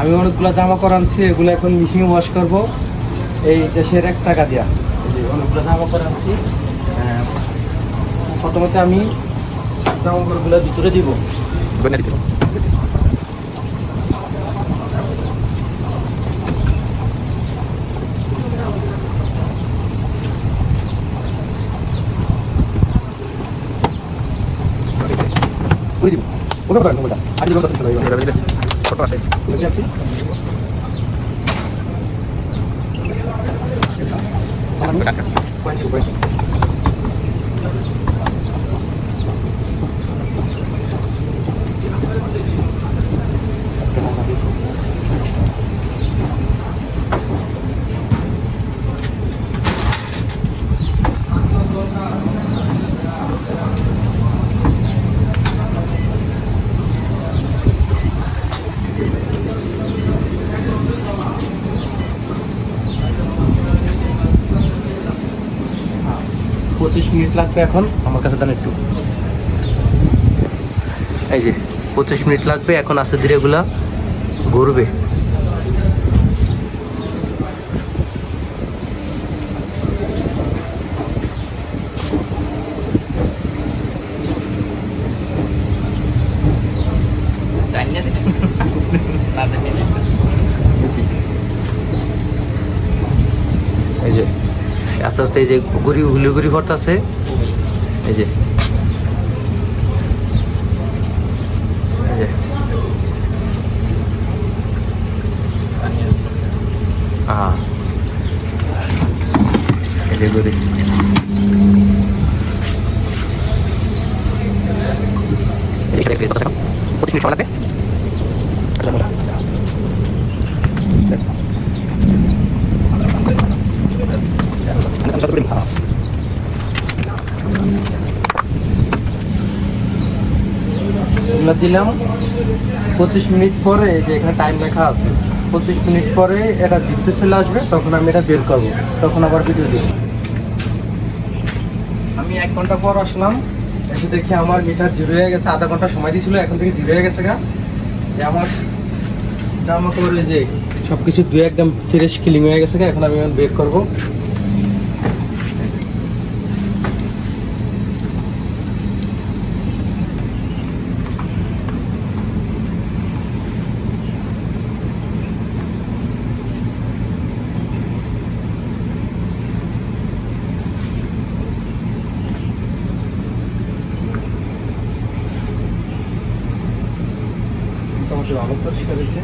আমি অনেকগুলো জামা কাপড় আনছি, এগুলো এখন মেশিনে ওয়াশ করবো এই দেশের 1 টাকা দিয়া। এই যে অনেকগুলো জামা কাপড় আনছি, প্রথমত আমি জামা কাপড়গুলো ভিতরে দিব। মিনিট লাগবে এখন আমার কাছে, দেন একটু। এই যে 25 মিনিট লাগবে এখন, আস্তে ধীরে এগুলা ঘুরবে। এই যে আস্তে আস্তে এই যে হুলিগুড়ি ভরতেছে, এই যে এই যে গুড়ি। 25 মিনিট সময় লাগবে। দিলাম 25 মিনিট পরে, এই যে এখানে টাইম লেখা আছে, 25 মিনিট পরে এটা জিপতে চলে আসবে, তখন আমি এটা বের করবো, তখন আবার ভিডিও দিব। আমি 1 ঘন্টা পর আসলাম, এসে দেখি আমার মিটার 0 হয়ে গেছে। আধা ঘন্টা সময় দিয়েছিল, এখন থেকে 0 হয়ে গেছে গা। যে আমার জামা কাপড় যে সব কিছু ধুয়ে একদম ফ্রেশ ক্লিন হয়ে গেছে গা। এখন আমি বের করবো। মোটামুটি ভালো পরিষ্কার হয়েছে।